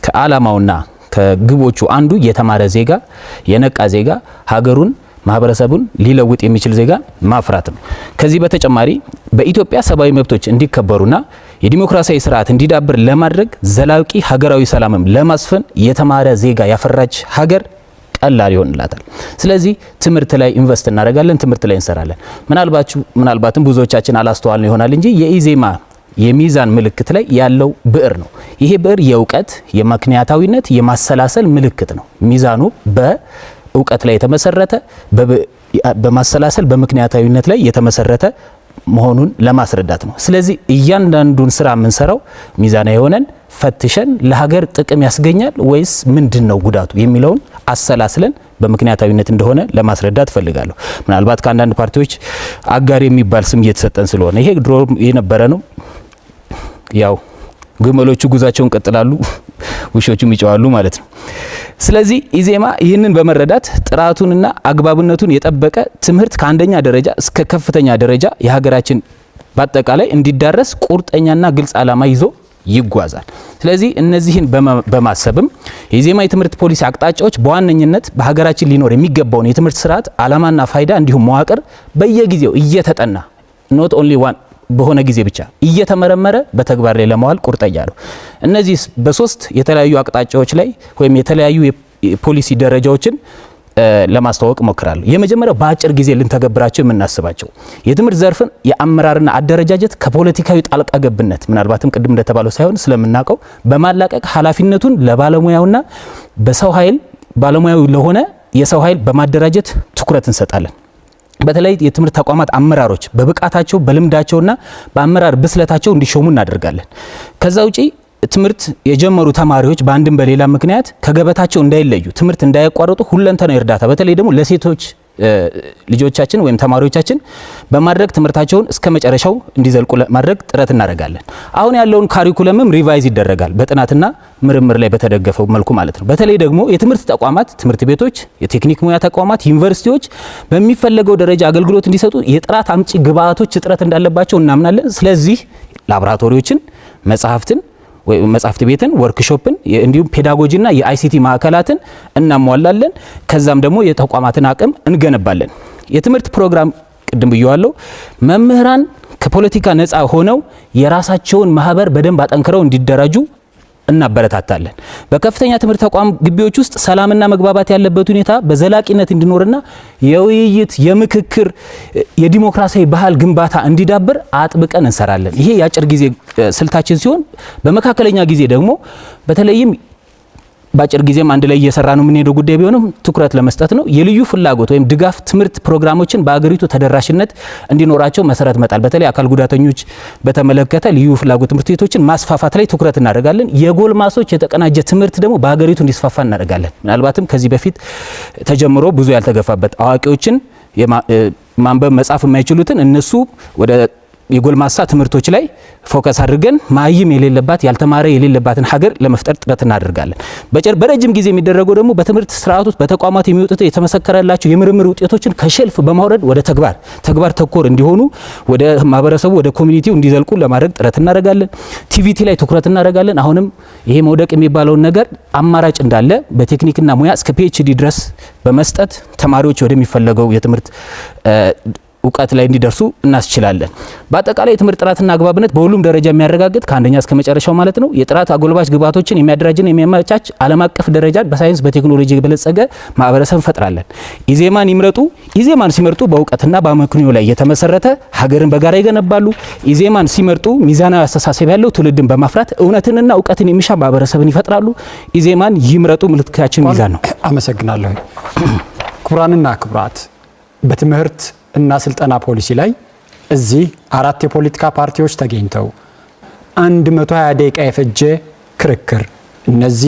ከዓላማውና ከግቦቹ አንዱ የተማረ ዜጋ፣ የነቃ ዜጋ፣ ሀገሩን ማህበረሰቡን ሊለውጥ የሚችል ዜጋ ማፍራት ነው። ከዚህ በተጨማሪ በኢትዮጵያ ሰብአዊ መብቶች እንዲከበሩና የዲሞክራሲያዊ ስርዓት እንዲዳብር ለማድረግ ዘላቂ ሀገራዊ ሰላምም ለማስፈን የተማረ ዜጋ ያፈራች ሀገር ቀላል ይሆንላታል። ስለዚህ ትምህርት ላይ ኢንቨስት እናደርጋለን፣ ትምህርት ላይ እንሰራለን። ምናልባትም ብዙዎቻችን አላስተዋልን ይሆናል እንጂ የኢዜማ የሚዛን ምልክት ላይ ያለው ብዕር ነው። ይሄ ብዕር የእውቀት፣ የምክንያታዊነት፣ የማሰላሰል ምልክት ነው። ሚዛኑ በእውቀት ላይ የተመሰረተ በማሰላሰል በምክንያታዊነት ላይ የተመሰረተ መሆኑን ለማስረዳት ነው። ስለዚህ እያንዳንዱን ስራ የምንሰራው ሚዛናዊ የሆነን ፈትሸን ለሀገር ጥቅም ያስገኛል ወይስ ምንድነው ጉዳቱ የሚለውን አሰላስለን በምክንያታዊነት እንደሆነ ለማስረዳት ፈልጋለሁ። ምናልባት ከአንዳንድ ፓርቲዎች አጋር የሚባል ስም እየተሰጠን ስለሆነ ይሄ ድሮ የነበረ ነው። ያው ግመሎቹ ጉዛቸውን ቀጥላሉ፣ ውሾቹም ይጨዋሉ ማለት ነው። ስለዚህ ኢዜማ ይህንን በመረዳት ጥራቱንና አግባብነቱን የጠበቀ ትምህርት ከአንደኛ ደረጃ እስከ ከፍተኛ ደረጃ የሀገራችን በአጠቃላይ እንዲዳረስ ቁርጠኛና ግልጽ ዓላማ ይዞ ይጓዛል። ስለዚህ እነዚህን በማሰብም የኢዜማ የትምህርት ፖሊሲ አቅጣጫዎች በዋነኝነት በሀገራችን ሊኖር የሚገባውን የትምህርት ስርዓት ዓላማና ፋይዳ እንዲሁም መዋቅር በየጊዜው እየተጠና ኖት ኦንሊ ዋን በሆነ ጊዜ ብቻ እየተመረመረ በተግባር ላይ ለማዋል ቁርጠኛ ነው። እነዚህ በሶስት የተለያዩ አቅጣጫዎች ላይ ወይም የተለያዩ የፖሊሲ ደረጃዎችን ለማስተዋወቅ ሞክራለሁ። የመጀመሪያው በአጭር ጊዜ ልንተገብራቸው የምናስባቸው የትምህርት ዘርፍን የአመራርና አደረጃጀት ከፖለቲካዊ ጣልቃ ገብነት ምናልባትም ቅድም እንደተባለው ሳይሆን ስለምናውቀው በማላቀቅ ኃላፊነቱን ለባለሙያውና በሰው ኃይል ባለሙያው ለሆነ የሰው ኃይል በማደራጀት ትኩረት እንሰጣለን። በተለይ የትምህርት ተቋማት አመራሮች በብቃታቸው በልምዳቸውና በአመራር ብስለታቸው እንዲሾሙ እናደርጋለን። ከዛ ውጪ ትምህርት የጀመሩ ተማሪዎች በአንድም በሌላ ምክንያት ከገበታቸው እንዳይለዩ፣ ትምህርት እንዳያቋርጡ ሁለንተናዊ እርዳታ በተለይ ደግሞ ለሴቶች ልጆቻችን ወይም ተማሪዎቻችን በማድረግ ትምህርታቸውን እስከ መጨረሻው እንዲዘልቁ ለማድረግ ጥረት እናደርጋለን። አሁን ያለውን ካሪኩለምም ሪቫይዝ ይደረጋል በጥናትና ምርምር ላይ በተደገፈው መልኩ ማለት ነው። በተለይ ደግሞ የትምህርት ተቋማት፣ ትምህርት ቤቶች፣ የቴክኒክ ሙያ ተቋማት፣ ዩኒቨርሲቲዎች በሚፈለገው ደረጃ አገልግሎት እንዲሰጡ የጥራት አምጪ ግብአቶች እጥረት እንዳለባቸው እናምናለን። ስለዚህ ላቦራቶሪዎችን፣ መጻሕፍት ቤትን፣ ወርክሾፕን እንዲሁም ፔዳጎጂና የአይሲቲ ማዕከላትን እናሟላለን። ከዛም ደግሞ የተቋማትን አቅም እንገነባለን። የትምህርት ፕሮግራም ቅድም ብየዋለሁ። መምህራን ከፖለቲካ ነፃ ሆነው የራሳቸውን ማህበር በደንብ አጠንክረው እንዲደራጁ እናበረታታለን። በከፍተኛ ትምህርት ተቋም ግቢዎች ውስጥ ሰላምና መግባባት ያለበት ሁኔታ በዘላቂነት እንዲኖርና የውይይት የምክክር የዲሞክራሲያዊ ባህል ግንባታ እንዲዳብር አጥብቀን እንሰራለን። ይሄ የአጭር ጊዜ ስልታችን ሲሆን በመካከለኛ ጊዜ ደግሞ በተለይም በአጭር ጊዜም አንድ ላይ እየሰራ ነው የምንሄደው ጉዳይ ቢሆንም ትኩረት ለመስጠት ነው። የልዩ ፍላጎት ወይም ድጋፍ ትምህርት ፕሮግራሞችን በአገሪቱ ተደራሽነት እንዲኖራቸው መሰረት መጣል። በተለይ አካል ጉዳተኞች በተመለከተ ልዩ ፍላጎት ትምህርት ቤቶችን ማስፋፋት ላይ ትኩረት እናደርጋለን። የጎልማሶች የተቀናጀ ትምህርት ደግሞ በአገሪቱ እንዲስፋፋ እናደርጋለን። ምናልባትም ከዚህ በፊት ተጀምሮ ብዙ ያልተገፋበት አዋቂዎችን ማንበብ መጻፍ የማይችሉትን እነሱ ወደ የጎልማሳ ትምህርቶች ላይ ፎከስ አድርገን ማይም የሌለባት ያልተማረ የሌለባትን ሀገር ለመፍጠር ጥረት እናደርጋለን። በረጅም ጊዜ የሚደረገው ደግሞ በትምህርት ስርዓት ውስጥ በተቋማት የሚወጡት የተመሰከረላቸው የምርምር ውጤቶችን ከሸልፍ በማውረድ ወደ ተግባር ተኮር እንዲሆኑ ወደ ማህበረሰቡ ወደ ኮሚኒቲው እንዲዘልቁ ለማድረግ ጥረት እናደርጋለን። ቲቪቲ ላይ ትኩረት እናደርጋለን። አሁንም ይሄ መውደቅ የሚባለውን ነገር አማራጭ እንዳለ በቴክኒክና ሙያ እስከ ፒኤችዲ ድረስ በመስጠት ተማሪዎች ወደሚፈለገው የትምህርት እውቀት ላይ እንዲደርሱ እናስችላለን። በአጠቃላይ የትምህርት ጥራትና አግባብነት በሁሉም ደረጃ የሚያረጋግጥ ከአንደኛ እስከ መጨረሻው ማለት ነው የጥራት አጎልባች ግብዓቶችን የሚያደራጅና የሚያመቻች ዓለም አቀፍ ደረጃን በሳይንስ በቴክኖሎጂ የበለጸገ ማህበረሰብ እንፈጥራለን። ኢዜማን ይምረጡ። ኢዜማን ሲመርጡ በእውቀትና በአመክንዮ ላይ የተመሰረተ ሀገርን በጋራ ይገነባሉ። ኢዜማን ሲመርጡ ሚዛናዊ አስተሳሰብ ያለው ትውልድን በማፍራት እውነትንና እውቀትን የሚሻ ማህበረሰብን ይፈጥራሉ። ኢዜማን ይምረጡ። ምልክታችን ሚዛን ነው። አመሰግናለሁ። ክቡራንና ክቡራት በትምህርት እና ስልጠና ፖሊሲ ላይ እዚህ 4 የፖለቲካ ፓርቲዎች ተገኝተው 120 ደቂቃ የፈጀ ክርክር እነዚህ